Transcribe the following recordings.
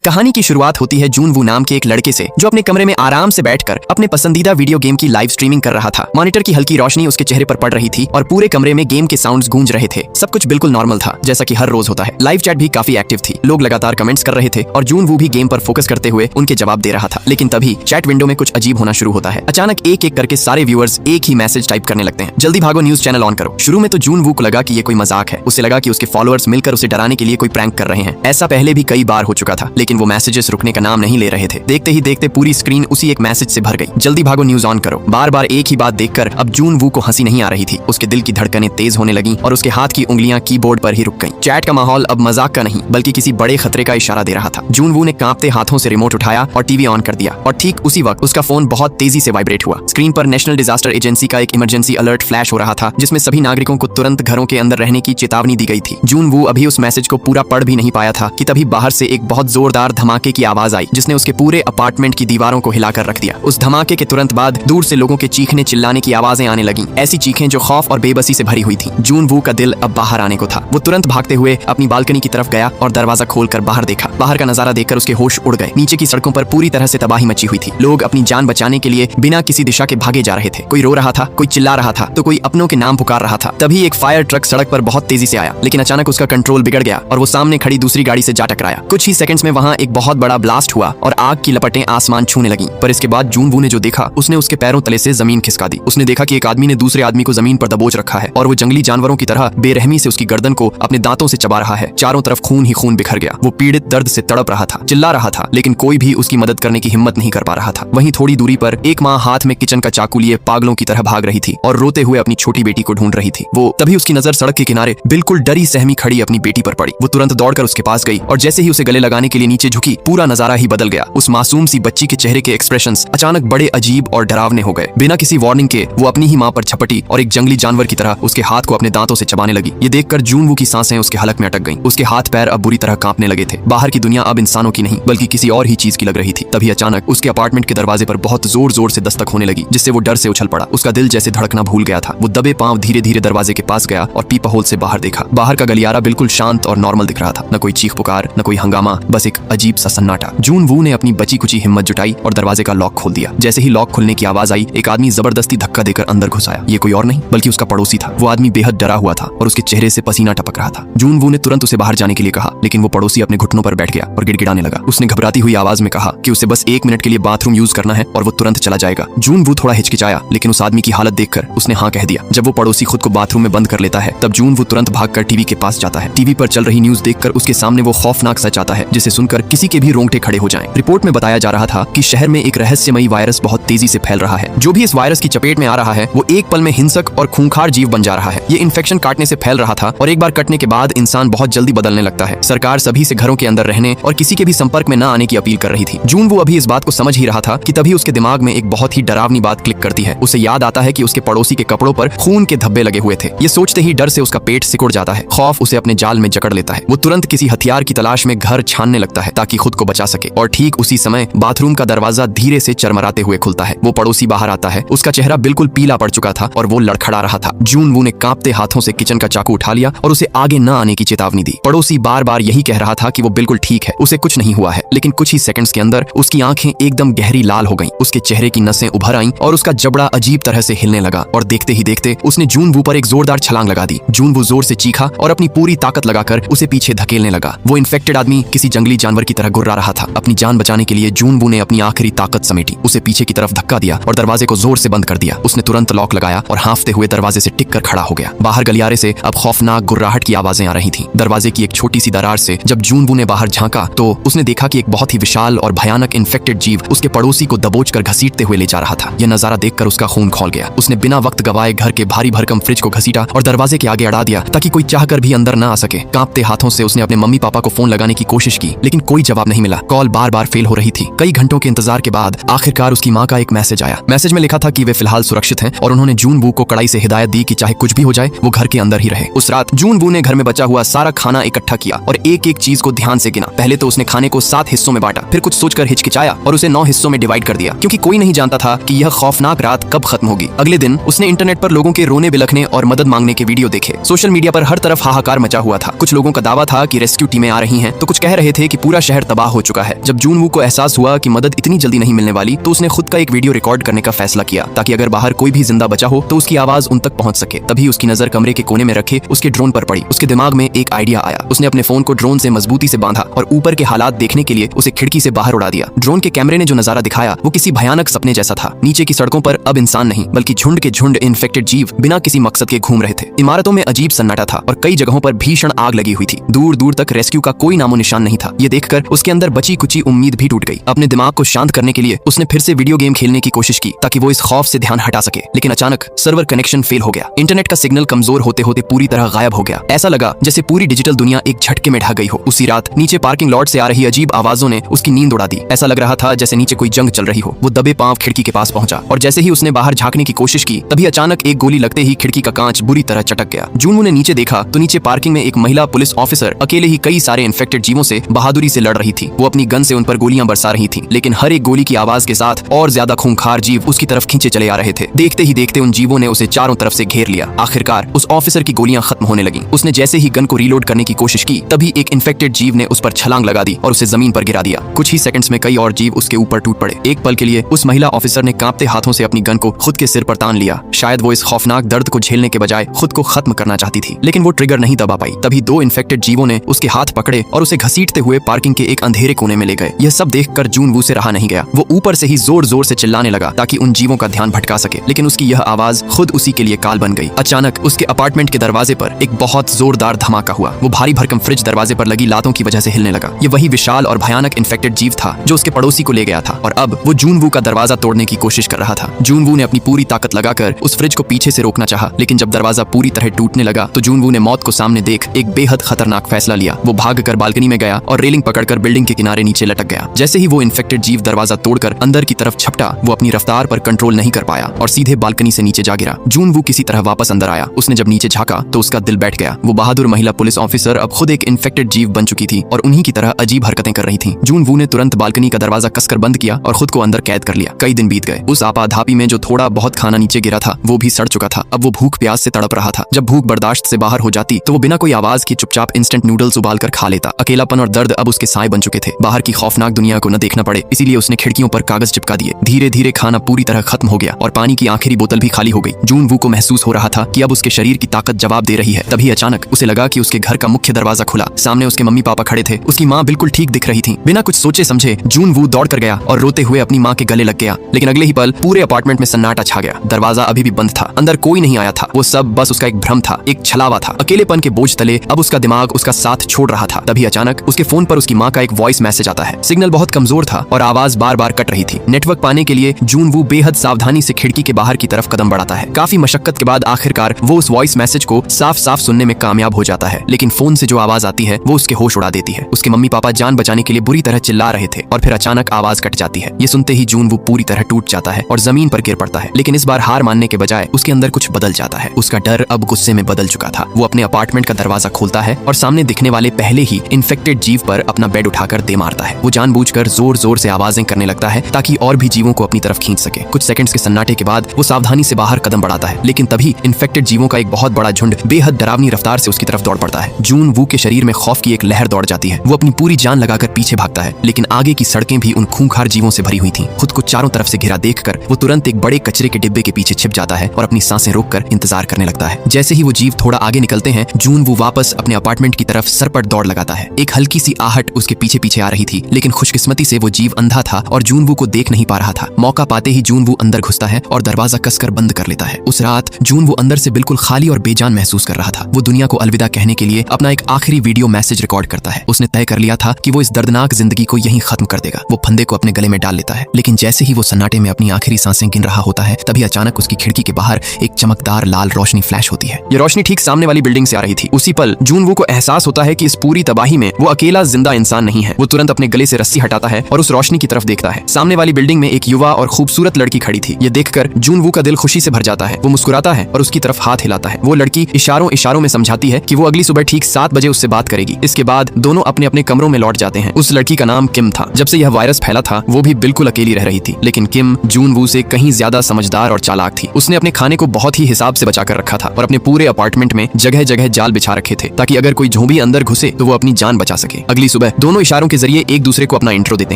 कहानी की शुरुआत होती है जून वू नाम के एक लड़के से जो अपने कमरे में आराम से बैठकर अपने पसंदीदा वीडियो गेम की लाइव स्ट्रीमिंग कर रहा था। मॉनिटर की हल्की रोशनी उसके चेहरे पर पड़ रही थी और पूरे कमरे में गेम के साउंड्स गूंज रहे थे। सब कुछ बिल्कुल नॉर्मल था, जैसा कि हर रोज होता है। लाइव चैट भी काफी एक्टिव थी, लोग लगातार कमेंट्स कर रहे थे और जून वू भी गेम पर फोकस करते हुए उनके जवाब दे रहा था। लेकिन तभी चैट विंडो में कुछ अजीब होना शुरू होता है। अचानक एक एक करके सारे व्यूअर्स एक ही मैसेज टाइप करने लगते हैं, जल्दी भागो, न्यूज चैनल ऑन करो। शुरू में तो जून वू को लगा कि ये कोई मजाक है। उसे लगा कि उसके फॉलोअर्स मिलकर उसे डराने के लिए कोई प्रैंक कर रहे हैं। ऐसा पहले भी कई बार हो चुका था, लेकिन वो मैसेजेस रुकने का नाम नहीं ले रहे थे। देखते ही देखते पूरी स्क्रीन उसी एक मैसेज से भर गई, जल्दी भागो, न्यूज ऑन करो। बार बार एक ही बात देखकर अब जून वू को हंसी नहीं आ रही थी। उसके दिल की धड़कनें तेज होने लगी और उसके हाथ की उंगलियां कीबोर्ड पर ही रुक गईं। चैट का माहौल अब मजाक का नहीं बल्कि किसी बड़े खतरे का इशारा दे रहा था। जून वू ने कांपते हाथों से रिमोट उठाया और टीवी ऑन कर दिया और ठीक उसी वक्त उसका फोन बहुत तेजी से वाइब्रेट हुआ। स्क्रीन पर नेशनल डिजास्टर एजेंसी का एक इमरजेंसी अलर्ट फ्लैश हो रहा था, जिसमें सभी नागरिकों को तुरंत घरों के अंदर रहने की चेतावनी दी गई थी। जून वू अभी उस मैसेज को पूरा पढ़ भी नहीं पाया था कि तभी बाहर से एक बहुत जोरदार धमाके की आवाज आई, जिसने उसके पूरे अपार्टमेंट की दीवारों को हिलाकर रख दिया। उस धमाके के तुरंत बाद दूर से लोगों के चीखने चिल्लाने की आवाजें आने लगीं, ऐसी चीखें जो खौफ और बेबसी से भरी हुई थी। जून वू का दिल अब बाहर आने को था। वो तुरंत भागते हुए अपनी बालकनी की तरफ गया और दरवाजा खोलकर बाहर देखा। बाहर का नजारा देखकर उसके होश उड़ गए। नीचे की सड़कों पर पूरी तरह से तबाही मची हुई थी। लोग अपनी जान बचाने के लिए बिना किसी दिशा के भागे जा रहे थे। कोई रो रहा था, कोई चिल्ला रहा था, तो कोई अपनों के नाम पुकार रहा था। तभी एक फायर ट्रक सड़क पर बहुत तेजी से आया, लेकिन अचानक उसका कंट्रोल बिगड़ गया और वो सामने खड़ी दूसरी गाड़ी से जा टकराया। कुछ ही सेकंड्स में वहां एक बहुत बड़ा ब्लास्ट हुआ और आग की लपटें आसमान छूने लगीं। पर इसके बाद जून वू ने जो देखा, उसने उसके पैरों तले से जमीन खिसका दी। उसने देखा कि एक आदमी ने दूसरे आदमी को जमीन पर दबोच रखा है और वो जंगली जानवरों की तरह बेरहमी से उसकी गर्दन को अपने दांतों से चबा रहा है। चारों तरफ खून ही खून बिखर गया। वो पीड़ित दर्द से तड़प रहा था, चिल्ला रहा था, लेकिन कोई भी उसकी मदद करने की हिम्मत नहीं कर पा रहा था। वहीं थोड़ी दूरी पर एक माँ हाथ में किचन का चाकू लिए पागलों की तरह भाग रही थी और रोते हुए अपनी छोटी बेटी को ढूंढ रही थी। वो तभी उसकी नजर सड़क के किनारे बिल्कुल डरी सहमी खड़ी अपनी बेटी पर पड़ी। वो तुरंत दौड़कर उसके पास गई और जैसे ही उसे गले लगाने के लिए नीचे झुकी, पूरा नजारा ही बदल गया। उस मासूम सी बच्ची के चेहरे के एक्सप्रेशंस अचानक बड़े अजीब और डरावने हो गए। बिना किसी वार्निंग के वो अपनी ही मां पर झपटी और एक जंगली जानवर की तरह उसके हाथ को अपने दांतों से चबाने लगी। ये देखकर जून वू की सांसें उसके हलक में अटक गईं। उसके हाथ पैर अब बुरी तरह कांपने लगे थे। बाहर की दुनिया अब इंसानों की नहीं बल्कि किसी और ही चीज की लग रही थी। तभी अचानक उसके अपार्टमेंट के दरवाजे पर बहुत जोर जोर से दस्तक होने लगी, जिससे वो डर से उछल पड़ा। उसका दिल जैसे धड़कना भूल गया था। वो दबे पांव धीरे धीरे दरवाजे के पास गया और पीपा होल से बाहर देखा। बाहर का गलियारा बिल्कुल शांत और नॉर्मल दिख रहा था। न कोई चीख पुकार, न कोई हंगामा, बस एक अजीब सा सन्नाटा। जून वू ने अपनी बची कुची हिम्मत जुटाई और दरवाजे का लॉक खोल दिया। जैसे ही लॉक खुलने की आवाज आई, एक आदमी जबरदस्ती धक्का देकर अंदर घुस आया। ये कोई और नहीं बल्कि उसका पड़ोसी था। वो आदमी बेहद डरा हुआ था और उसके चेहरे से पसीना टपक रहा था। जून वू ने तुरंत उसे बाहर जाने के लिए कहा, लेकिन वो पड़ोसी अपने घुटनों पर बैठ गया और गिड़गिड़ाने लगा। उसने घबराती हुई आवाज में कहा कि उसे बस 1 मिनट के लिए बाथरूम यूज करना है और वो तुरंत चला जाएगा। जून वू थोड़ा हिचकिचाया, लेकिन उस आदमी की हालत देखकर उसने हाँ कह दिया। जब वो पड़ोसी खुद को बाथरूम में बंद कर लेता है, तब जून वू तुरंत भागकर टीवी के पास जाता है। टीवी पर चल रही न्यूज देखकर उसके सामने वो खौफनाक सच आता है, जिसे सुनकर किसी के भी रोंगटे खड़े हो जाएं। रिपोर्ट में बताया जा रहा था कि शहर में एक रहस्यमयी वायरस बहुत तेजी से फैल रहा है। जो भी इस वायरस की चपेट में आ रहा है, वो एक पल में हिंसक और खूंखार जीव बन जा रहा है। ये इन्फेक्शन काटने से फैल रहा था और एक बार कटने के बाद इंसान बहुत जल्दी बदलने लगता है। सरकार सभी से घरों के अंदर रहने और किसी के भी संपर्क में न आने की अपील कर रही थी। जून वो अभी इस बात को समझ ही रहा था कि तभी उसके दिमाग में एक बहुत ही डरावनी बात क्लिक करती है। उसे याद आता है कि उसके पड़ोसी के कपड़ों पर खून के धब्बे लगे हुए थे। ये सोचते ही डर से उसका पेट सिकुड़ जाता है। खौफ उसे अपने जाल में जकड़ लेता है। वो तुरंत किसी हथियार की तलाश में घर छानने लगता है ताकि खुद को बचा सके। और ठीक उसी समय बाथरूम का दरवाजा धीरे से चरमराते हुए खुलता है। वो पड़ोसी बाहर आता है। उसका चेहरा बिल्कुल पीला पड़ चुका था और वो लड़खड़ा रहा था। जून वू ने कांपते हाथों से किचन का चाकू उठा लिया और उसे आगे न आने की चेतावनी दी। पड़ोसी बार बार यही कह रहा था कि वो बिल्कुल ठीक है, उसे कुछ नहीं हुआ है, लेकिन कुछ ही सेकंड्स के अंदर उसकी आंखें एकदम गहरी लाल हो गईं। उसके चेहरे की नसें उभर आईं और उसका जबड़ा अजीब तरह से हिलने लगा और देखते ही देखते उसने जून वू पर एक जोरदार छलांग लगा दी। जून वू जोर से चीखा और अपनी पूरी ताकत लगाकर उसे पीछे धकेलने लगा। वो इन्फेक्टेड आदमी किसी जंगली जानवर की तरह गुर्रा रहा था। अपनी जान बचाने के लिए जून वू ने अपनी आखिरी ताकत समेटी, उसे पीछे की तरफ धक्का दिया और दरवाजे को जोर से बंद कर दिया। उसने तुरंत लॉक लगाया और हांफते हुए दरवाजे से टिक कर खड़ा हो गया। बाहर गलियारे से अब खौफनाक गुर्राहट की आवाजें आ रही थीं। दरवाजे की एक छोटी सी दरार से जब जून वू ने बाहर झांका तो उसने देखा कि एक बहुत ही विशाल और भयानक इन्फेक्टेड जीव उसके पड़ोसी को दबोचकर घसीटते हुए ले जा रहा था। यह नजारा देखकर उसका खून खौल गया। उसने बिना वक्त गवाए घर के भारी भरकम फ्रिज को घसीटा और दरवाजे के आगे अड़ा दिया ताकि कोई चाहकर भी अंदर न आ सके। कांपते हाथों से उसने अपने मम्मी पापा को फोन लगाने की कोशिश की, लेकिन कोई जवाब नहीं मिला। कॉल बार बार फेल हो रही थी। कई घंटों के इंतजार के बाद आखिरकार उसकी माँ का एक मैसेज आया। मैसेज में लिखा था कि वे फिलहाल सुरक्षित हैं और उन्होंने जून वू को कड़ाई से हिदायत दी कि चाहे कुछ भी हो जाए वो घर के अंदर ही रहे। उस रात जून वू ने घर में बचा हुआ सारा खाना इकट्ठा किया और एक एक चीज को ध्यान से गिना। पहले तो उसने खाने को 7 हिस्सों में बांटा, फिर कुछ सोचकर हिचकिचाया और उसे 9 हिस्सों में डिवाइड कर दिया, क्योंकि कोई नहीं जानता था कि यह खौफनाक रात कब खत्म होगी। अगले दिन उसने इंटरनेट पर लोगों के रोने बिलखने और मदद मांगने के वीडियो देखे। सोशल मीडिया पर हर तरफ हाहाकार मचा हुआ था। कुछ लोगों का दावा था कि रेस्क्यू टीमें आ रही हैं, तो कुछ कह रहे थे कि पूरा शहर तबाह हो चुका है। जब जून वू को एहसास हुआ कि मदद इतनी जल्दी नहीं मिलने वाली तो उसने खुद का एक वीडियो रिकॉर्ड करने का फैसला किया ताकि अगर बाहर कोई भी जिंदा बचा हो तो उसकी आवाज उन तक पहुंच सके। तभी उसकी नजर कमरे के कोने में रखे उसके ड्रोन पर पड़ी। उसके दिमाग में एक आइडिया आया। उसने अपने फोन को ड्रोन से मजबूती से बांधा और ऊपर के हालात देखने के लिए उसे खिड़की से बाहर उड़ा दिया। ड्रोन के कैमरे ने जो नजारा दिखाया वो किसी भयानक सपने जैसा था। नीचे की सड़कों पर अब इंसान नहीं बल्कि झुंड के झुंड इन्फेक्टेड जीव बिना किसी मकसद के घूम रहे थे। इमारतों में अजीब सन्नाटा था और कई जगहों पर भीषण आग लगी हुई थी। दूर दूर तक रेस्क्यू का कोई नामो निशान नहीं था। ये देखकर उसके अंदर बची कुची उम्मीद भी टूट गई। अपने दिमाग को शांत करने के लिए उसने फिर से वीडियो गेम खेलने की कोशिश की ताकि वो इस खौफ से ध्यान हटा सके। लेकिन अचानक सर्वर कनेक्शन फेल हो गया। इंटरनेट का सिग्नल कमजोर होते होते पूरी तरह गायब हो गया। ऐसा लगा जैसे पूरी डिजिटल दुनिया एक झटके में ढह गई हो। उसी रात नीचे पार्किंग लॉट से आ रही अजीब आवाजों ने उसकी नींद उड़ा दी। ऐसा लग रहा था जैसे नीचे कोई जंग चल रही हो। वो दबे पांव खिड़की के पास पहुंचा और जैसे ही उसने बाहर झांकने की कोशिश की तभी अचानक एक गोली लगते ही खिड़की का कांच बुरी तरह चटक गया। जूनवू ने नीचे देखा तो नीचे पार्किंग में एक महिला पुलिस ऑफिसर अकेले ही कई सारे इन्फेक्टेड जीवों से बहादुरी से लड़ रही थी। वो अपनी गन से उन पर गोलियां बरसा रही थी, लेकिन हर एक गोली की आवाज के साथ और ज्यादा खूंखार जीव उसकी तरफ खींचे चले आ रहे थे। देखते ही देखते उन जीवों ने उसे चारों तरफ से घेर लिया। आखिरकार उस ऑफिसर की गोलियां खत्म होने लगी। उसने जैसे ही गन को रीलोड करने की कोशिश की तभी एक इन्फेक्टेड जीव ने उस पर छलांग लगा दी और उसे जमीन पर गिरा दिया। कुछ ही सेकंड्स में कई और जीव उसके ऊपर टूट पड़े। एक पल के लिए उस महिला ऑफिसर ने कांपते हाथों से अपनी गन को खुद के सिर पर तान लिया। शायद वो इस खौफनाक दर्द को झेलने के बजाय खुद को खत्म करना चाहती थी, लेकिन वो ट्रिगर नहीं दबा पाई। तभी दो इन्फेक्टेड जीवों ने उसके हाथ पकड़े और उसे घसीटते हुए पार्किंग के एक अंधेरे कोने में ले गए। यह सब देखकर जूनवू से रहा नहीं गया। वो ऊपर से ही जोर जोर से चिल्लाने लगा ताकि उन जीवों का ध्यान भटका सके, लेकिन उसकी यह आवाज खुद उसी के लिए काल बन गई। अचानक उसके अपार्टमेंट के दरवाजे पर एक बहुत जोरदार धमाका हुआ। वो भारी भरकम फ्रिज दरवाजे पर लगी लातों की वजह से हिलने लगा। ये वही विशाल और भयानक इन्फेक्टेड जीव था जो उसके पड़ोसी को ले गया था और अब वो जूनवू का दरवाजा तोड़ने की कोशिश कर रहा था। जूनवू ने अपनी पूरी ताकत लगाकर उस फ्रिज को पीछे से रोकना चाहा, लेकिन जब दरवाजा पूरी तरह टूटने लगा तो जूनवू ने मौत को सामने देख एक बेहद खतरनाक फैसला लिया। वो भागकर बालकनी में गया और रेलिंग पकड़कर बिल्डिंग के किनारे नीचे लटक गया। जैसे ही वो इन्फेक्टेड जीव दरवाजा तोड़कर अंदर की तरफ झपटा, वो अपनी रफ्तार पर कंट्रोल नहीं कर पाया और सीधे बालकनी से नीचे जा गिरा। जूनवू किसी तरह वापस अंदर आया। उसने जब नीचे झांका तो उसका दिल बैठ गया। वो बहादुर महिला पुलिस ऑफिसर अब खुद एक इन्फेक्टेड जीव बन चुकी थी और उन्हीं की तरह अजीब हरकतें कर रही थी। जूनवू ने तुरंत बालकनी का दरवाजा कसकर बंद किया और खुद को अंदर कैद कर लिया। कई दिन बीत गए। उस आपाधापी में जो थोड़ा बहुत खाना नीचे गिरा था वो भी सड़ चुका था। अब वो भूख प्यास से तड़प रहा था। जब भूख बर्दाश्त से बाहर हो जाती तो वो बिना कोई आवाज के चुपचाप इंस्टेंट नूडल्स उबालकर खा लेता। अकेलापन और दर्द अब उसके साए बन चुके थे। बाहर की खौफनाक दुनिया को न देखना पड़े इसीलिए उसने खिड़कियों पर कागज चिपका दिए। धीरे धीरे खाना पूरी तरह खत्म हो गया और पानी की आखिरी बोतल भी खाली हो गई। जूनवू को महसूस हो रहा था कि अब उसके शरीर की ताकत जवाब दे रही है। तभी अचानक उसे लगा कि उसके घर का मुख्य दरवाजा खुला। सामने उसके मम्मी पापा खड़े थे। उसकी माँ बिल्कुल ठीक दिख रही थी। बिना कुछ सोचे समझे जूनवू दौड़ कर गया और रोते हुए अपनी माँ के गले लग गया। लेकिन अगले ही पल पूरे अपार्टमेंट में सन्नाटा छा गया। दरवाजा अभी भी बंद था। अंदर कोई नहीं आया था। वो सब बस उसका एक भ्रम था, एक छलावा था। अकेलेपन के बोझ तले अब उसका दिमाग उसका साथ छोड़ रहा था। तभी अचानक उसके फोन पर उसकी माँ का एक वॉइस मैसेज आता है। सिग्नल बहुत कमजोर था और आवाज बार बार कट रही थी। नेटवर्क पाने के लिए जूनवू बेहद सावधानी से खिड़की के बाहर की तरफ कदम बढ़ाता है। काफी मशक्कत के बाद आखिरकार वो उस वॉइस मैसेज को साफ साफ सुनने में कामयाब हो जाता है, लेकिन फोन से जो आवाज आती है वो उसके होश उड़ा देती है। उसके मम्मी पापा जान बचाने के लिए बुरी तरह चिल्ला रहे थे और फिर अचानक आवाज कट जाती है। ये सुनते ही जूनवू पूरी तरह टूट जाता है और जमीन पर गिर पड़ता है। लेकिन इस बार हार मानने के बजाय उसके अंदर कुछ बदल जाता है। उसका डर अब गुस्से में बदल चुका था। वो अपने अपार्टमेंट का दरवाजा खोलता है और सामने दिखने वाले पहले ही इन्फेक्टेड जीव पर अपना बेड उठाकर दे मारता है। वो जानबूझकर जोर जोर से आवाजें करने लगता है ताकि और भी जीवों को अपनी तरफ खींच सके। कुछ सेकंड्स के सन्नाटे के बाद वो सावधानी से बाहर कदम बढ़ाता है, लेकिन तभी इन्फेक्टेड जीवों का एक बहुत बड़ा झुंड बेहद डरावनी रफ्तार से उसकी तरफ दौड़ पड़ता है। जूनवू के शरीर में खौफ की एक लहर दौड़ जाती है। वो अपनी पूरी जान लगाकर पीछे भागता है, लेकिन आगे की सड़कें भी उन खूंखार जीवों से भरी हुई थीं। खुद को चारों तरफ से घिरा देखकर वो तुरंत एक बड़े कचरे के डिब्बे के पीछे छिप जाता है और अपनी सांसें रोककर इंतजार करने लगता है। जैसे ही वो जीव थोड़ा आगे निकलते हैं जूनवू वापस अपने अपार्टमेंट की तरफ सरपट दौड़ लगाता है। एक हल्की सी आहट उसके पीछे पीछे आ रही थी, लेकिन खुशकिस्मती से वो जीव अंधा था और जूनवू को देख नहीं पा रहा था। मौका पाते ही जूनवू अंदर घुसता है और दरवाजा कसकर बंद कर लेता है। उस रात जूनवू अंदर से बिल्कुल खाली और बेजान महसूस कर रहा था। वो दुनिया को अलविदा कहने के लिए अपना एक आखिरी वीडियो मैसेज रिकॉर्ड करता है। उसने तय कर लिया था कि वो इस दर्दनाक जिंदगी को यहीं खत्म कर देगा। वो फंदे को अपने गले में डाल लेता है, लेकिन जैसे ही वो सन्नाटे में अपनी आखिरी सांसें गिन रहा होता है तभी अचानक उसकी खिड़की के बाहर एक चमकदार लाल रोशनी फ्लैश होती है। ये रोशनी ठीक सामने वाली बिल्डिंग से आ रही थी। उसी पल जूनवू को एहसास होता है कि इस पूरी तबाही में वो अकेला जिंदा इंसान नहीं है। वो तुरंत अपने गले से रस्सी हटाता है और उस रोशनी की तरफ देखता है। सामने वाली बिल्डिंग में एक युवा और खूबसूरत लड़की खड़ी थी। ये देखकर जूनवू का दिल खुशी से भर जाता है। वो मुस्कुराता है और उसकी तरफ हाथ हिलाता है। वो लड़की इशारों इशारों में समझाती है कि वो अगली सुबह ठीक 7 बजे उससे बात करेगी। इसके बाद दोनों अपने अपने कमरों में लौट जाते हैं। उस लड़की का नाम किम था। जब से यह वायरस फैला था वो भी बिल्कुल अकेली रह रही थी, लेकिन किम जूनवू से कहीं ज्यादा समझदार और चालाक थी। उसने अपने खाने को बहुत ही हिसाब से बचा कर रखा था और अपने पूरे अपार्टमेंट में जगह जगह जाल बिछा रखे थे ताकि अगर कोई झोंबी अंदर घुसे तो वो अपनी जान बचा सके। अगली सुबह सुबह दोनों इशारों के जरिए एक दूसरे को अपना इंट्रो देते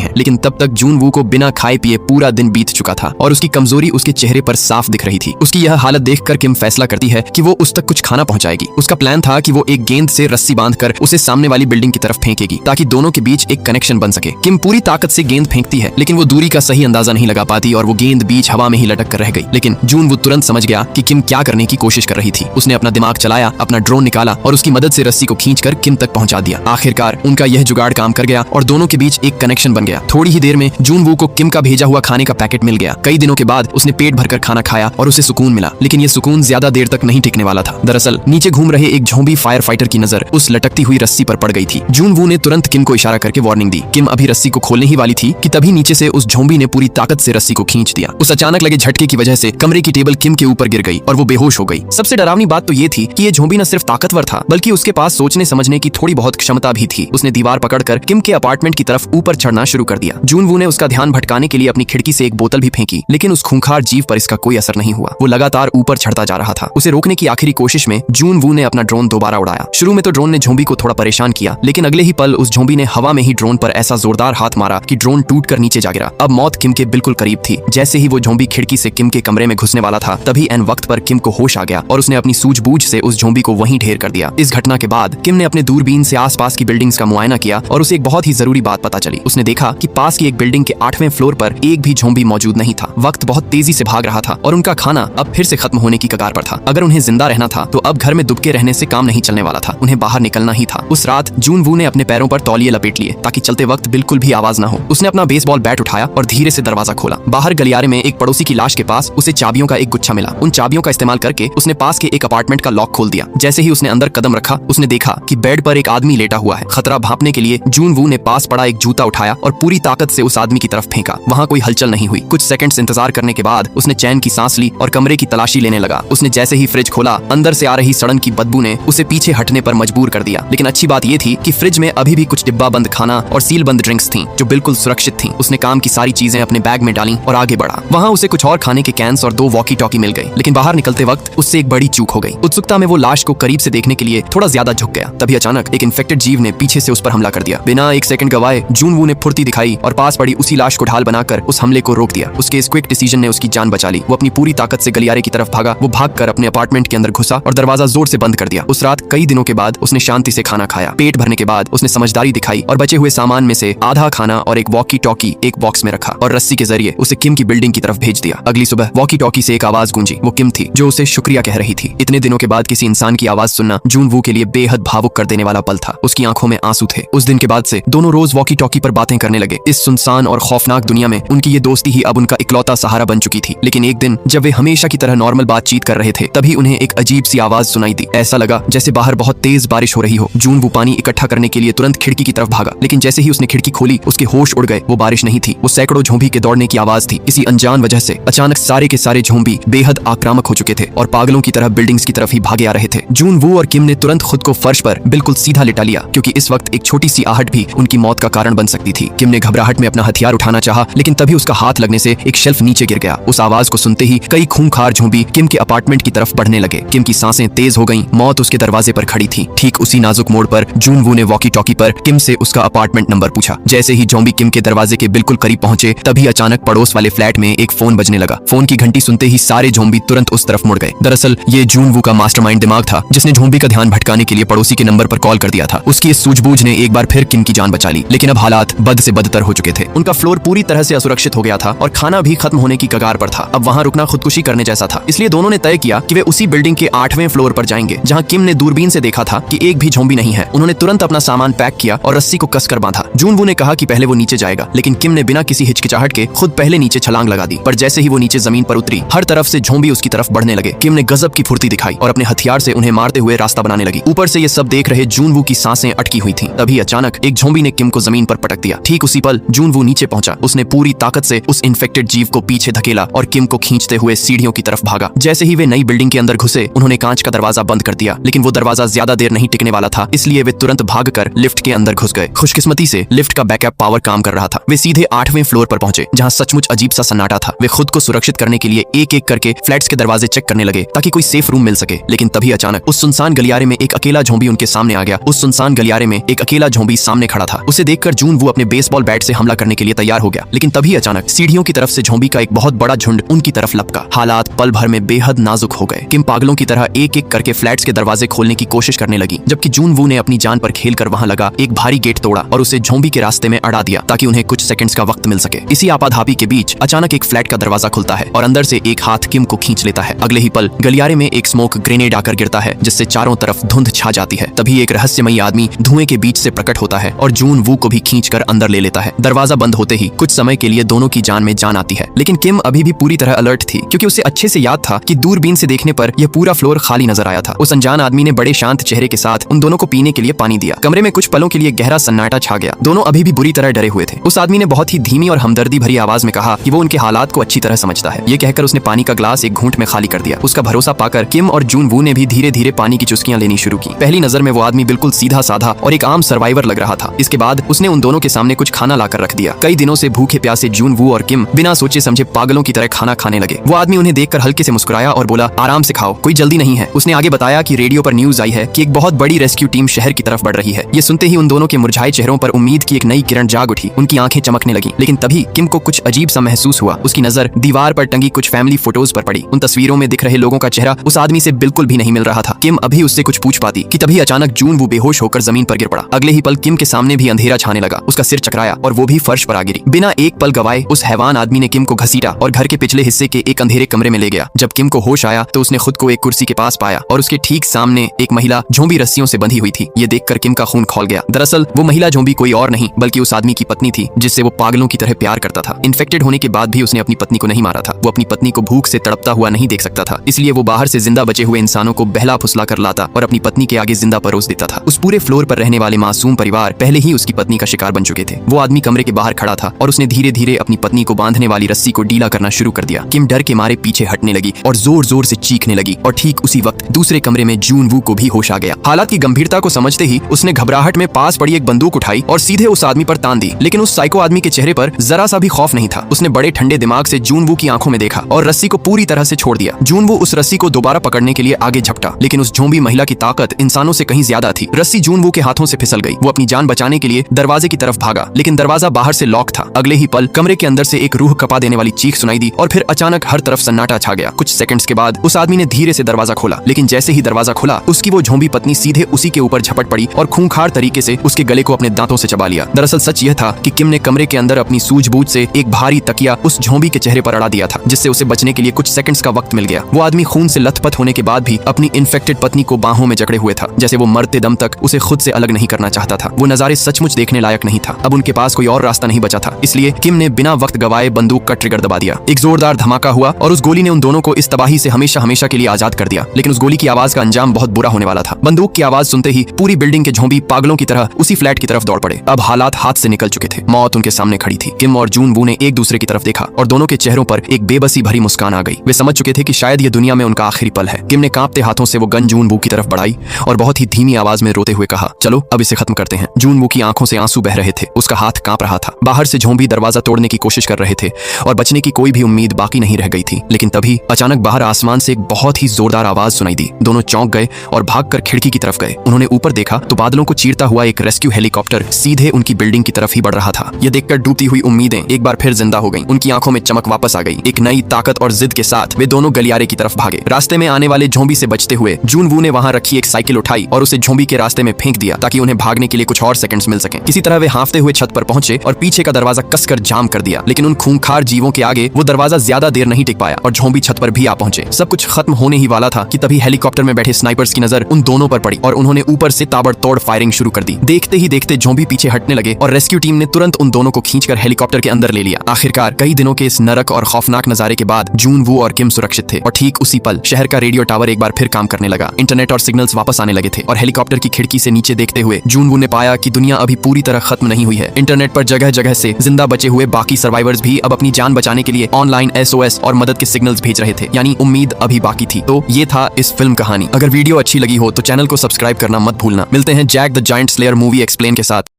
हैं, लेकिन तब तक जून वू को बिना खाए पिए पूरा दिन बीत चुका था और उसकी कमजोरी उसके चेहरे पर साफ दिख रही थी। उसकी यह हालत देखकर किम फैसला करती है कि वो उस तक कुछ खाना पहुंचाएगी। उसका प्लान था कि वो एक गेंद से रस्सी बांधकर उसे सामने वाली बिल्डिंग की तरफ फेंकेगी ताकि दोनों के बीच एक कनेक्शन बन सके। किम पूरी ताकत से गेंद फेंकती है, लेकिन वो दूरी का सही अंदाजा नहीं लगा पाती और वो गेंद बीच हवा में ही लटक कर रह गई। लेकिन जून वू तुरंत समझ गया कि किम क्या करने की कोशिश कर रही थी। उसने अपना दिमाग चलाया, अपना ड्रोन निकाला और उसकी मदद से रस्सी को खींचकर किम तक पहुंचा दिया। आखिरकार उनका यह जुगाड़ काम कर गया और दोनों के बीच एक कनेक्शन बन गया। थोड़ी ही देर में जून वू को किम का भेजा हुआ खाने का पैकेट मिल गया। कई दिनों के बाद उसने पेट भरकर खाना खाया और उसे सुकून मिला, लेकिन ये सुकून ज्यादा देर तक नहीं टिकने वाला था। दरअसल नीचे घूम रहे एक झोंबी फायर फाइटर की नजर उस लटकती हुई रस्सी पर पड़ गई थी। जून वू ने तुरंत किम को इशारा करके वार्निंग दी। किम अभी रस्सी को खोलने ही वाली थी कि तभी नीचे से उस झोंबी ने पूरी ताकत से रस्सी को खींच दिया। उस अचानक लगे झटके की वजह से कमरे की टेबल किम के ऊपर गिर गई और वो बेहोश हो गई। सबसे डरावनी बात तो ये थी कि ये झोंबी न सिर्फ ताकतवर था, बल्कि उसके पास सोचने समझने की थोड़ी बहुत क्षमता भी थी। उसने दीवार पकड़कर किम के अपार्टमेंट की तरफ ऊपर चढ़ना शुरू कर दिया। जून वू ने उसका ध्यान भटकाने के लिए अपनी खिड़की से एक बोतल भी फेंकी, लेकिन उस खूंखार जीव पर इसका कोई असर नहीं हुआ। वो लगातार ऊपर चढ़ता जा रहा था। उसे रोकने की आखिरी कोशिश में जून वू ने अपना ड्रोन दोबारा उड़ाया। शुरू में तो ड्रोन ने झोंबी को थोड़ा परेशान किया, लेकिन अगले ही पल उस झोंबी ने हवा में ही ड्रोन पर ऐसा जोरदार हाथ मारा कि ड्रोन टूटकर नीचे जा गिरा। अब मौत किम के बिल्कुल करीब थी। जैसे ही वो झोंबी खिड़की से किम के कमरे में घुसने वाला था, तभी एन वक्त पर किम को होश आ गया और उसने अपनी सूझबूझ से उस झोंबी को वहीं ढेर कर दिया। इस घटना के बाद किम ने अपने दूरबीन से आसपास की बिल्डिंग्स का मुआयना किया और उसे एक बहुत ही जरूरी बात पता चली। उसने देखा कि पास की एक बिल्डिंग के 8वें फ्लोर पर एक भी झोंबी मौजूद नहीं था। वक्त बहुत तेजी से भाग रहा था और उनका खाना अब फिर से खत्म होने की कगार पर था। अगर उन्हें जिंदा रहना था तो अब घर में दुबके रहने से काम नहीं चलने वाला था। उन्हें बाहर निकलना ही था। उस रात जून वू ने अपने पैरों पर तौलिए लपेट लिए ताकि चलते वक्त बिल्कुल भी आवाज न हो। उसने अपना बेसबॉल बैट उठाया और धीरे से दरवाजा खोला। बाहर गलियारे में एक पड़ोसी की लाश के पास उसे चाबियों का एक गुच्छा मिला। उन चाबियों का इस्तेमाल करके उसने पास के एक अपार्टमेंट का लॉक खोल दिया। जैसे ही उसने अंदर कदम रखा, उसने देखा कि बेड पर एक आदमी लेटा हुआ है। खतरा भांपने के लिए जून वू ने पास पड़ा एक जूता उठाया और पूरी ताकत से उस आदमी की तरफ फेंका। वहाँ कोई हलचल नहीं हुई। कुछ सेकंड्स इंतजार करने के बाद उसने चैन की सांस ली और कमरे की तलाशी लेने लगा। उसने जैसे ही फ्रिज खोला, अंदर से आ रही सड़न की बदबू ने उसे पीछे हटने पर मजबूर कर दिया। लेकिन अच्छी बात यह थी कि फ्रिज में अभी भी कुछ डिब्बा बंद खाना और सील बंद ड्रिंक्स थीं, जो बिल्कुल सुरक्षित थीं। उसने काम की सारी चीजें अपने बैग में डाली और आगे बढ़ा। वहाँ उसे कुछ और खाने के कैंस और 2 वॉकी टॉकी मिल गए, लेकिन बाहर निकलते वक्त उससे एक बड़ी चूक हो गई। उत्सुकता में वो लाश को करीब से देखने के लिए थोड़ा ज्यादा झुक गया। तभी अचानक एक इन्फेक्टेड जीव ने पीछे से उस पर हमला कर दिया। बिना एक सेकंड गवाए जून वू ने फुर्ती दिखाई और पास पड़ी उसी लाश को ढाल बनाकर उस हमले को रोक दिया। उसके इस क्विक डिसीजन ने उसकी जान बचा ली। वो अपनी पूरी ताकत से गलियारे की तरफ भागा। वो भागकर अपने अपार्टमेंट के अंदर घुसा और दरवाजा जोर से बंद कर दिया। उस रात कई दिनों के बाद उसने शांति से खाना खाया। पेट भरने के बाद उसने समझदारी दिखाई और बचे हुए सामान में से आधा खाना और एक वॉकी टॉकी एक बॉक्स में रखा और रस्सी के जरिए उसे किम की बिल्डिंग की तरफ भेज दिया। अगली सुबह वॉकी टॉकी से एक आवाज गूंजी। वो किम थी जो उसे शुक्रिया कह रही थी। इतने दिनों के बाद किसी इंसान की आवाज सुनना जून वू के लिए बेहद भावुक कर देने वाला पल था। उसकी आंखों में आंसू थे। उस दिन के बाद से दोनों रोज वॉकी टॉकी पर बातें करने लगे। इस सुनसान और खौफनाक दुनिया में उनकी ये दोस्ती ही अब उनका इकलौता सहारा बन चुकी थी। लेकिन एक दिन जब वे हमेशा की तरह नॉर्मल बातचीत कर रहे थे, तभी उन्हें एक अजीब सी आवाज सुनाई दी। ऐसा लगा जैसे बाहर बहुत तेज बारिश हो रही हो। जून वू पानी इकट्ठा करने के लिए तुरंत खिड़की की तरफ भागा, लेकिन जैसे ही उसने खिड़की खोली, उसके होश उड़ गए। वो बारिश नहीं थी, वो सैकड़ों झोंबी के दौड़ने की आवाज थी। किसी अनजान वजह से अचानक सारे के सारे झोंबी बेहद आक्रामक हो चुके थे और पागलों की तरह बिल्डिंग्स की तरफ ही भागे आ रहे थे। जून वू और किम ने तुरंत खुद को फर्श पर बिल्कुल सीधा लिटा लिया, क्योंकि इस वक्त एक छोटी सी आहट भी उनकी मौत का कारण बन सकती थी। किम ने घबराहट में अपना हथियार उठाना चाहा, लेकिन तभी उसका हाथ लगने से एक शेल्फ नीचे गिर गया। उस आवाज को सुनते ही कई खूंखार झोंबी किम के अपार्टमेंट की तरफ बढ़ने लगे। किम की सांसें तेज हो गईं। मौत उसके दरवाजे पर खड़ी थी। ठीक उसी नाजुक मोड़ पर जून वू ने वॉकी टॉकी पर किम से उसका अपार्टमेंट नंबर पूछा। जैसे ही झोंबी किम के दरवाजे के बिल्कुल करीब पहुंचे, तभी अचानक पड़ोस वाले फ्लैट में एक फोन बजने लगा। फोन की घंटी सुनते ही सारे झोंबी तुरंत उस तरफ मुड़ गए। दरअसल ये जून वू का मास्टरमाइंड दिमाग था, जिसने झोंबी का ध्यान भटकाने के लिए पड़ोसी के नंबर पर कॉल कर दिया था। उसकी इस सूझबूझ ने एक बार फिर किम की जान बचा ली, लेकिन अब हालात बद से बदतर हो चुके थे। उनका फ्लोर पूरी तरह से असुरक्षित हो गया था और खाना भी खत्म होने की कगार पर था। अब वहाँ रुकना खुदकुशी करने जैसा था। इसलिए दोनों ने तय किया कि वे उसी बिल्डिंग के 8वें फ्लोर पर जाएंगे, जहाँ किम ने दूरबीन से देखा था कि एक भी झोंबी नहीं है। उन्होंने तुरंत अपना सामान पैक किया और रस्सी को कसकर बांधा। जून वू ने कहा कि पहले वो नीचे जाएगा, लेकिन किम ने बिना किसी हिचकिचाहट के खुद पहले नीचे छलांग लगा दी। पर जैसे ही वो नीचे जमीन पर उतरी, हर तरफ से झोंबी उसकी तरफ बढ़ने लगे। किम ने गजब की फुर्ती दिखाई और अपने हथियार से उन्हें मारते हुए रास्ता बनाने लगी। ऊपर से ये सब देख रहे जून वू की सांसें अटकी हुई थीं। तभी अचानक एक झोंबी ने किम को जमीन पर पटक दिया। ठीक उसी पल जून वू नीचे पहुंचा। उसने पूरी ताकत से उस इन्फेक्टेड जीव को पीछे धकेला और किम को खींचते हुए सीढ़ियों की तरफ भागा। जैसे ही वे नई बिल्डिंग के अंदर घुसे, उन्होंने कांच का दरवाजा बंद कर दिया, लेकिन वो दरवाजा ज्यादा देर नहीं टिकने वाला था, इसलिए वे तुरंत भागकर लिफ्ट के अंदर घुस गए। खुशकिस्मती से लिफ्ट का बैकअप पावर काम कर रहा था। वे सीधे 8वें फ्लोर पर पहुंचे, जहां सचमुच अजीब सा सन्नाटा था। वे खुद को सुरक्षित करने के लिए एक एक करके फ्लैट्स के दरवाजे चेक करने लगे ताकि कोई सेफ रूम मिल सके। लेकिन तभी अचानक उस सुनसान गलियारे में एक अकेला झोंबी उनके सामने आ गया। उस सुनसान गलियारे में एक अकेला झोंबी सामने खड़ा था। उसे देखकर जून वू अपने बेसबॉल बैट से हमला करने के लिए तैयार हो गया, लेकिन तभी अचानक सीढ़ियों की तरफ से झोंबी का एक बहुत बड़ा झुंड उनकी तरफ लपका। हालात पल भर में बेहद नाजुक हो गए। किम पागलों की तरह एक एक करके फ्लैट्स के दरवाजे खोलने की कोशिश करने लगी, जबकि जून वू ने अपनी जान पर खेलकर वहां लगा एक भारी गेट तोड़ा और उसे झोंबी के रास्ते में अड़ा दिया ताकि उन्हें कुछ सेकंड्स का वक्त मिल सके। इसी आपाधापी के बीच अचानक एक फ्लैट का दरवाजा खुलता है और अंदर से एक हाथ किम को खींच लेता है। अगले ही पल गलियारे में एक स्मोक ग्रेनेड आकर गिरता है, जिससे चारों तरफ धुंध छा जाती है। तभी एक रहस्यमयी आदमी धुएं के बीच से प्रकट होता है और जून वू को भी खींचकर अंदर ले लेता है। दरवाजा बंद होते ही कुछ समय के लिए दोनों की जान में जान आती है, लेकिन किम अभी भी पूरी तरह अलर्ट थी, क्योंकि उसे अच्छे से याद था कि दूरबीन से देखने पर यह पूरा फ्लोर खाली नजर आया था। उस अनजान आदमी ने बड़े शांत चेहरे के साथ उन दोनों को पीने के लिए पानी दिया। कमरे में कुछ पलों के लिए गहरा सन्नाटा छा गया। दोनों अभी भी बुरी तरह डरे हुए थे। उस आदमी ने बहुत ही धीमी और हमदर्दी भरी आवाज में कहा कि वो उनके हालात को अच्छी तरह समझता है। ये कहकर उसने पानी का ग्लास एक घूंट में खाली कर दिया। उसका भरोसा पाकर किम और जून वू ने भी धीरे धीरे पानी की चुस्कियां लेनी शुरू की। पहली नजर में वो आदमी बिल्कुल सीधा साधा और एक आम सर्वाइवर लग रहा था। इसके बाद उसने उन दोनों के सामने कुछ खाना लाकर रख दिया। कई दिनों से भूखे प्यासे जून वू और किम बिना सोचे समझे पागलों की तरह खाना खाने लगे। वो आदमी उन्हें देखकर हल्के से मुस्कुराया और बोला, आराम से खाओ, कोई जल्दी नहीं है। उसने आगे बताया कि रेडियो पर न्यूज आई है कि एक बहुत बड़ी रेस्क्यू टीम शहर की तरफ बढ़ रही है। ये सुनते ही उन दोनों के मुरझाए चेहरों पर उम्मीद की एक नई किरण जाग उठी। उनकी आंखें चमकने लगी। लेकिन तभी किम को कुछ अजीब सा महसूस हुआ। उसकी नजर दीवार पर टंगी कुछ फैमिली फोटोज पर पड़ी। उन तस्वीरों में दिख रहे लोगों का चेहरा उस आदमी से बिल्कुल भी नहीं मिल रहा था। किम अभी उससे कुछ पूछ पाती कि तभी अचानक जून वू बेहोश होकर जमीन पर गिर पड़ा। अगले ही पल किम के सामने भी अंधेरा छाने लगा। उसका सिर चकराया और वो भी फर्श पर आ गिरी। बिना एक पल गवाए उस हैवान आदमी ने किम को घसीटा और घर के पिछले हिस्से के एक अंधेरे कमरे में ले गया। जब किम को होश आया तो उसने खुद को एक कुर्सी के पास पाया और उसके ठीक सामने एक महिला झोंबी रस्सियों से बंधी हुई थी। ये देखकर किम का खून खौल गया। दरअसल वो महिला झोंबी कोई और नहीं बल्कि उस आदमी की पत्नी थी, जिससे वो पागलों की तरह प्यार करता था। इन्फेक्टेड होने के बाद भी उसने अपनी पत्नी को नहीं मारा था। वो अपनी पत्नी को भूख से तड़पता हुआ नहीं देख सकता था, इसलिए वो बाहर से जिंदा बचे हुए इंसानों को बहला फुसला कर लाता और अपनी पत्नी के आगे जिंदा परोस देता था। उस पूरे फ्लोर पर रहने वाले मासूम परिवार पहले ही उसकी पत्नी का शिकार बन चुके थे। वो आदमी कमरे के बाहर खड़ा था और उसने धीरे धीरे अपनी पत्नी को बांधने वाली रस्सी को ढीला करना शुरू कर दिया। किम डर के मारे पीछे हटने लगी और जोर जोर से चीखने लगी और ठीक उसी वक्त दूसरे कमरे में जून वू को भी होश आ गया। हालात की गंभीरता को समझते ही उसने घबराहट में पास पड़ी एक बंदूक उठाई और सीधे उस आदमी पर तान दी। लेकिन उस साइको आदमी के चेहरे पर जरा सा भी खौफ नहीं था। उसने बड़े ठंडे दिमाग से जून वू की आंखों में देखा और रस्सी को पूरी तरह से छोड़ दिया। जून वू उस रस्सी को दोबारा पकड़ने के लिए आगे झपटा, लेकिन उस झोंबी महिला की ताकत इंसानों से कहीं ज्यादा थी। रस्सी जून वू के हाथों से फिसल गई। वो अपनी जान बचाने के लिए दरवाजे की तरफ भागा, लेकिन दरवाजा बाहर से लॉक था। अगले ही पल कमरे के अंदर से एक रूह कपा देने वाली चीख सुनाई दी और फिर अचानक हर तरफ सन्नाटा छा गया। कुछ सेकंड्स के बाद उस आदमी ने धीरे से दरवाजा खोला, लेकिन जैसे ही दरवाजा खुला उसकी वो झोंबी पत्नी सीधे उसी के ऊपर झपट पड़ी और खूंखार तरीके से उसके गले को अपने दांतों से चबा लिया। दरअसल सच यह था कि किम ने कमरे के अंदर अपनी सूझबूझ से एक भारी तकिया उस झोंबी के चेहरे पर अड़ा दिया था, जिससे उसे बचने के लिए कुछ सेकंड्स का वक्त मिल गया। वो आदमी खून से लथपथ होने के बाद भी अपनी इन्फेक्टेड पत्नी को बाहों में जकड़े हुए था, जैसे वो मरते दम तक उसे खुद से अलग नहीं करना चाहता था। वो नजारे सचमुच देखने लायक नहीं था। अब उनके पास कोई और रास्ता नहीं बचा था, इसलिए किम ने बिना वक्त गवाए बंदूक का ट्रिगर दबा दिया। एक जोरदार धमाका हुआ और उस गोली ने उन दोनों को इस तबाही से हमेशा हमेशा के लिए आजाद कर दिया। लेकिन उस गोली की आवाज का अंजाम बहुत बुरा होने वाला था। बंदूक की आवाज सुनते ही पूरी बिल्डिंग के झोंबी पागलों की तरह उसी फ्लैट की तरफ दौड़ पड़े। अब हालात हाथ से निकल चुके थे। मौत उनके सामने खड़ी थी। किम और जून वू ने एक दूसरे की तरफ देखा और दोनों के चेहरों पर एक बेबसी भरी मुस्कान आ गई। वे समझ चुके थे कि शायद ये दुनिया में उनका आखिरी पल है। किम ने कांपते हाथों से वो गन जून वू की तरफ बढ़ाई और बहुत ही धीमी आवाज में रोते हुए कहा, चलो अब इसे खत्म करते हैं। जून वू की आंखों से आंसू बह रहे थे। उसका हाथ कांप रहा था। बाहर से झोंबी दरवाजा तोड़ने की कोशिश कर रहे थे और बचने की कोई भी उम्मीद बाकी नहीं रह गई थी। लेकिन तभी अचानक बाहर आसमान से एक बहुत ही जोरदार आवाज सुनाई दी। दोनों चौंक गए और भागकर खिड़की की तरफ गए। उन्होंने ऊपर देखा तो बादलों को चीरता हुआ एक रेस्क्यू हेलीकॉप्टर सीधे उनकी बिल्डिंग की तरफ ही बढ़ रहा था। यह देखकर डूबती हुई उम्मीदें एक बार फिर जिंदा हो गईं। उनकी आंखों में चमक वापस आ गई। एक नई ताकत और जिद के साथ वे दोनों गलियारे की तरफ भागे। रास्ते में आने वाले झोंबी से बचते हुए जून वू ने वहां रखी एक साइकिल उठाई और उसे झोंबी के रास्ते में फेंक दिया ताकि उन्हें भागने के लिए कुछ और सेकंड्स मिल सकें। किसी तरह वे हांफते हुए छत पर पहुंचे और पीछे का दरवाजा कसकर जाम कर दिया। लेकिन उन खूंखार जीवों के आगे वो दरवाजा ज्यादा देर नहीं टिक पाया और झोंबी छत पर भी आ पहुंचे। सब कुछ खत्म होने ही वाला था कि तभी हेलीकॉप्टर में बैठे स्नाइपर्स की नजर उन दोनों पर पड़ी और उन्होंने ऊपर से ताबड़तोड़ फायरिंग शुरू कर दी। देखते ही देखते झोंबी पीछे हटने लगे और रेस्क्यू टीम ने तुरंत उन दोनों को खींचकर हेलीकॉप्टर के अंदर ले लिया। आखिरकार कई दिनों के इस नरक और खौफनाक नजारे के बाद जून वू और किम सुरक्षित थे और ठीक उसी पल शहर का रेडियो टावर एक बार फिर काम करने लगा। इंटरनेट और सिग्नल्स वापस आने लगे थे और हेलीकॉप्टर की खिड़की से नीचे देखते हुए जून वू ने पाया कि दुनिया अभी पूरी तरह खत्म नहीं हुई है। इंटरनेट पर जगह जगह से जिंदा बचे हुए बाकी सर्वाइवर्स भी अब अपनी जान बचाने के लिए ऑनलाइन SOS और मदद के सिग्नल्स भेज रहे थे, यानी उम्मीद अभी बाकी थी। तो ये था इस फिल्म कहानी। अगर वीडियो अच्छी लगी हो तो चैनल को सब्सक्राइब करना मत भूलना। मिलते हैं Jack the Giant Slayer movie explain के साथ।